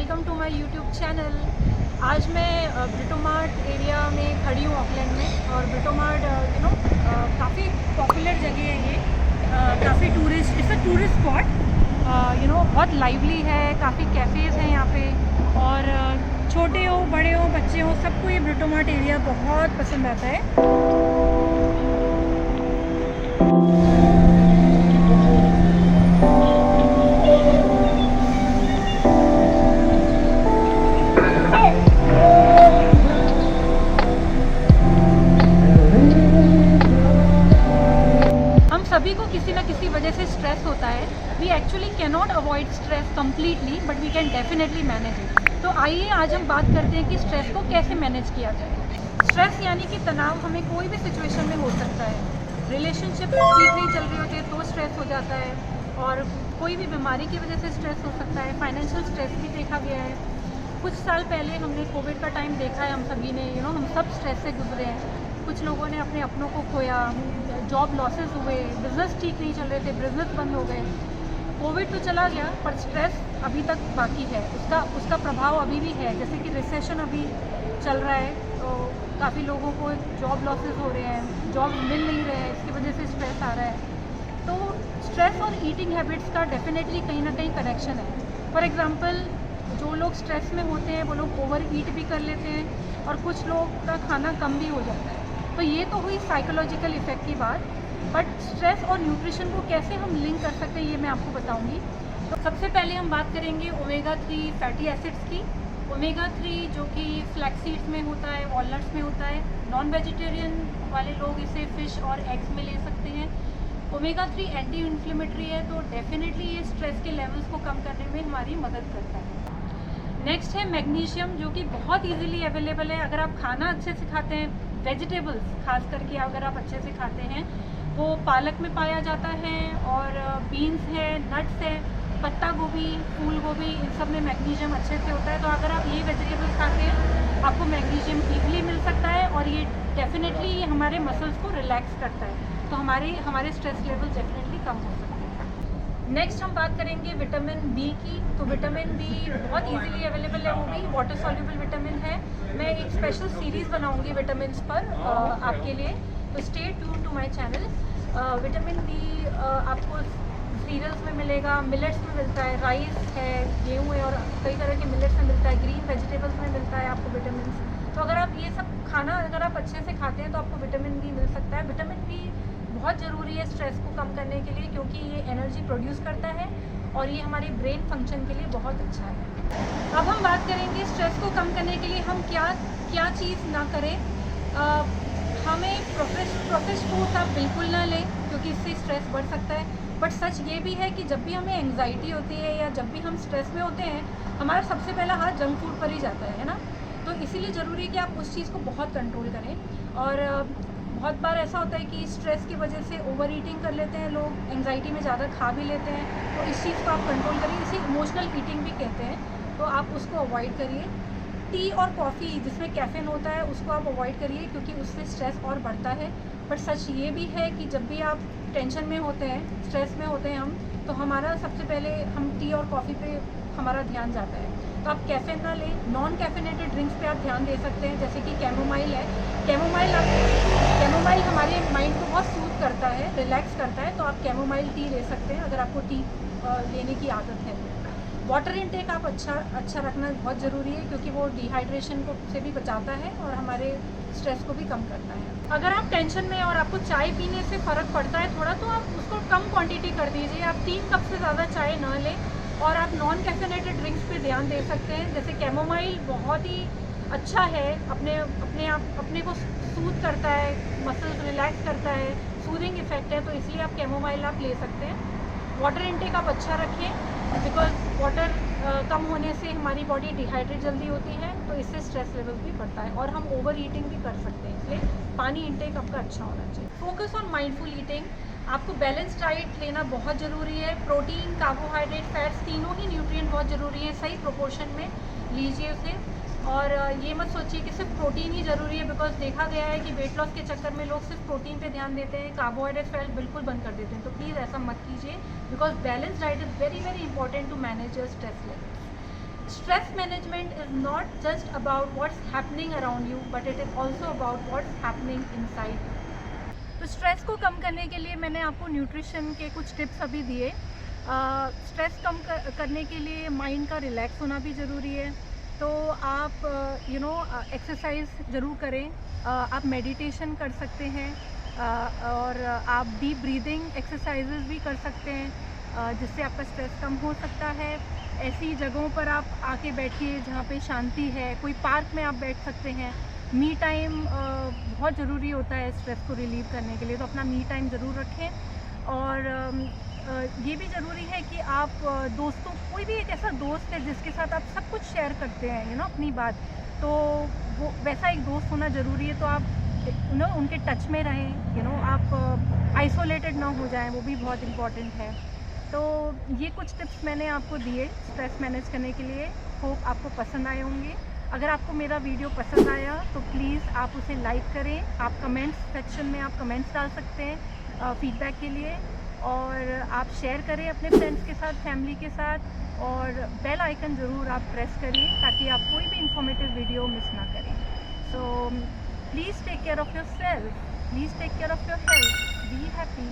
Welcome to my YouTube channel. आज मैं ब्रिटोमार्ट area में खड़ी हूँ ऑकलैंड में। और ब्रिटोमार्ट काफ़ी पॉपुलर जगह है ये। काफ़ी tourist, it's a tourist spot. बहुत लाइवली है, काफ़ी कैफ़ेज़ हैं यहाँ पे। और छोटे हो बड़े हो बच्चे हो सबको ये ब्रिटोमार्ट एरिया बहुत पसंद आता है। हम सभी को किसी ना किसी वजह से स्ट्रेस होता है। We actually cannot avoid stress completely, but we can definitely manage it. तो आइए आज हम बात करते हैं कि स्ट्रेस को कैसे मैनेज किया जाए। स्ट्रेस यानी कि तनाव हमें कोई भी सिचुएशन में हो सकता है। रिलेशनशिप ठीक नहीं चल रही होती है तो स्ट्रेस हो जाता है, और कोई भी बीमारी की वजह से स्ट्रेस हो सकता है। फाइनेंशियल स्ट्रेस भी देखा गया है। कुछ साल पहले हमने कोविड का टाइम देखा है, हम सभी ने हम सब स्ट्रेस से गुजरे हैं। कुछ लोगों ने अपने अपनों को खोया, जॉब लॉसेस हुए, बिज़नेस ठीक नहीं चल रहे थे, बिज़नेस बंद हो गए। कोविड तो चला गया पर स्ट्रेस अभी तक बाकी है, उसका प्रभाव अभी भी है। जैसे कि रिसेशन अभी चल रहा है, तो काफ़ी लोगों को जॉब लॉसेस हो रहे हैं, जॉब मिल नहीं रहे हैं, इसकी वजह से स्ट्रेस आ रहा है। तो स्ट्रेस और ईटिंग हैबिट्स का डेफिनेटली कहीं ना कहीं कनेक्शन है। फॉर एग्ज़ाम्पल, जो लोग स्ट्रेस में होते हैं वो लोग ओवर ईट भी कर लेते हैं, और कुछ लोग का खाना कम भी हो जाता है। तो ये तो हुई साइकोलॉजिकल इफ़ेक्ट की बात, बट स्ट्रेस और न्यूट्रिशन को कैसे हम लिंक कर सकते हैं ये मैं आपको बताऊंगी। तो सबसे पहले हम बात करेंगे ओमेगा 3 फैटी एसिड्स की। ओमेगा 3 जो कि फ्लैक्स सीड्स में होता है, वॉलनट्स में होता है। नॉन वेजिटेरियन वाले लोग इसे फ़िश और एग्स में ले सकते हैं। ओमेगा 3 एंटी इन्फ्लेमेटरी है, तो डेफिनेटली ये स्ट्रेस के लेवल्स को कम करने में हमारी मदद करता है। नेक्स्ट है मैग्नीशियम, जो कि बहुत इजीली अवेलेबल है। अगर आप खाना अच्छे से खाते हैं, वेजिटेबल्स खास करके अगर आप अच्छे से खाते हैं, वो पालक में पाया जाता है, और बीन्स है, नट्स है, पत्ता गोभी, फूल गोभी, इन सब में मैग्नीशियम अच्छे से होता है। तो अगर आप ये वेजिटेबल्स खाते हैं आपको मैग्नीशियम ईजिली मिल सकता है, और ये डेफिनेटली हमारे मसल्स को रिलैक्स करता है। तो हमारे स्ट्रेस लेवल डेफिनेटली कम हो सकते हैं। नेक्स्ट हम बात करेंगे विटामिन बी की। तो विटामिन बी बहुत इजीली अवेलेबल है, वो भी वाटर सॉल्युबल विटामिन है। मैं एक स्पेशल सीरीज़ बनाऊंगी विटामिन पर आपके लिए, तो stay tune to my channel. Vitamin B आपको सीरियल्स में मिलेगा, मिलेट्स में मिलता है, राइस है, गेहूँ है, और कई तरह के मिलेट्स में मिलता है, ग्रीन वेजिटेबल्स में मिलता है आपको विटामिन। तो अगर आप ये सब खाना अगर आप अच्छे से खाते हैं तो आपको विटामिन बी मिल सकता है। विटामिन बी बहुत ज़रूरी है स्ट्रेस को कम करने के लिए, क्योंकि ये एनर्जी प्रोड्यूस करता है और ये हमारे ब्रेन फंक्शन के लिए बहुत अच्छा है। अब हम बात करेंगे स्ट्रेस को कम करने के लिए हम क्या चीज़ ना करें। हमें प्रोसेस्ड फूड आप बिल्कुल ना लें, क्योंकि इससे स्ट्रेस बढ़ सकता है। बट सच ये भी है कि जब भी हमें एंग्जाइटी होती है या जब भी हम स्ट्रेस में होते हैं, हमारा सबसे पहला हाथ जंक फूड पर ही जाता है ना। तो इसीलिए ज़रूरी है कि आप उस चीज़ को बहुत कंट्रोल करें। और बहुत बार ऐसा होता है कि स्ट्रेस की वजह से ओवर ईटिंग कर लेते हैं लोग, एंग्जाइटी में ज़्यादा खा भी लेते हैं। तो इस चीज़ को आप कंट्रोल करिए, इसे इमोशनल ईटिंग भी कहते हैं, तो आप उसको अवॉइड करिए। टी और कॉफ़ी जिसमें कैफ़ीन होता है उसको आप अवॉइड करिए, क्योंकि उससे स्ट्रेस और बढ़ता है। पर सच ये भी है कि जब भी आप टेंशन में होते हैं, स्ट्रेस में होते हैं हम, तो हमारा सबसे पहले हम टी और कॉफ़ी पे हमारा ध्यान जाता है। तो आप कैफ़ीन ना लें, नॉन कैफिनेटेड ड्रिंक्स पे आप ध्यान दे सकते हैं, जैसे कि कैमोमाइल है। कैमोमाइल हमारे माइंड को बहुत सूद करता है, रिलैक्स करता है। तो आप कैमोमाइल टी ले सकते हैं अगर आपको टी लेने की आदत है। वाटर इनटेक आप अच्छा रखना बहुत ज़रूरी है, क्योंकि वो डिहाइड्रेशन को से भी बचाता है और हमारे स्ट्रेस को भी कम करता है। अगर आप टेंशन में और आपको चाय पीने से फ़र्क पड़ता है थोड़ा, तो आप उसको कम क्वांटिटी कर दीजिए। आप 3 कप से ज़्यादा चाय ना लें, और आप नॉन कैफिनेटेड ड्रिंक्स पे ध्यान दे सकते हैं। जैसे कैमोमाइल बहुत ही अच्छा है, अपने को सूद करता है, मसल्स रिलैक्स करता है, सूदिंग इफेक्ट है, तो इसलिए आप कैमोमाइल आप ले सकते हैं। वाटर इनटेक आप अच्छा रखें, बिकॉज वाटर कम होने से हमारी बॉडी डिहाइड्रेट जल्दी होती है, तो इससे स्ट्रेस लेवल भी बढ़ता है, और हम ओवर ईटिंग भी कर सकते हैं। इसलिए पानी इनटेक आपका अच्छा होना चाहिए। Focus on mindful eating. आपको बैलेंस डाइट लेना बहुत ज़रूरी है। प्रोटीन, कार्बोहाइड्रेट, फैट्स, तीनों ही न्यूट्रिएंट बहुत ज़रूरी है, सही प्रोपोर्शन में लीजिए उसे। और ये मत सोचिए कि सिर्फ प्रोटीन ही ज़रूरी है, बिकॉज देखा गया है कि वेट लॉस के चक्कर में लोग सिर्फ प्रोटीन पे ध्यान देते हैं, कार्बोहाइड्रेट फैट बिल्कुल बंद कर देते हैं। तो प्लीज़ ऐसा मत कीजिए, because balance diet is very very important to manage your stress levels. stress management is not just about what's happening around you, but it is also about what's happening inside you. तो stress को कम करने के लिए मैंने आपको nutrition के कुछ tips अभी दिए। स्ट्रेस कम करने के लिए माइंड का रिलैक्स होना भी ज़रूरी है। तो आप एक्सरसाइज ज़रूर करें। आप मेडिटेशन कर सकते हैं, और आप डीप ब्रीदिंग एक्सरसाइजेज भी कर सकते हैं, जिससे आपका स्ट्रेस कम हो सकता है। ऐसी जगहों पर आप आके बैठिए जहाँ पे शांति है। कोई पार्क में आप बैठ सकते हैं। मी टाइम बहुत ज़रूरी होता है स्ट्रेस को रिलीव करने के लिए, तो अपना मी टाइम ज़रूर रखें। और ये भी ज़रूरी है कि आप दोस्तों, कोई भी एक ऐसा दोस्त है जिसके साथ आप सब कुछ शेयर करते हैं अपनी बात, तो वो वैसा एक दोस्त होना ज़रूरी है। तो आप उनके टच में रहें, आप आइसोलेटेड ना हो जाएं, वो भी बहुत इम्पॉर्टेंट है। तो ये कुछ टिप्स मैंने आपको दिए स्ट्रेस मैनेज करने के लिए। होप आपको पसंद आए होंगे। अगर आपको मेरा वीडियो पसंद आया तो प्लीज़ आप उसे लाइक करें। आप कमेंट्स सेक्शन में आप कमेंट्स डाल सकते हैं फीडबैक के लिए, और आप शेयर करें अपने फ्रेंड्स के साथ, फैमिली के साथ, और बेल आइकन ज़रूर आप प्रेस करें ताकि आप कोई भी इंफॉर्मेटिव वीडियो मिस ना करें। So please take care of yourself, please take care of your health, be happy.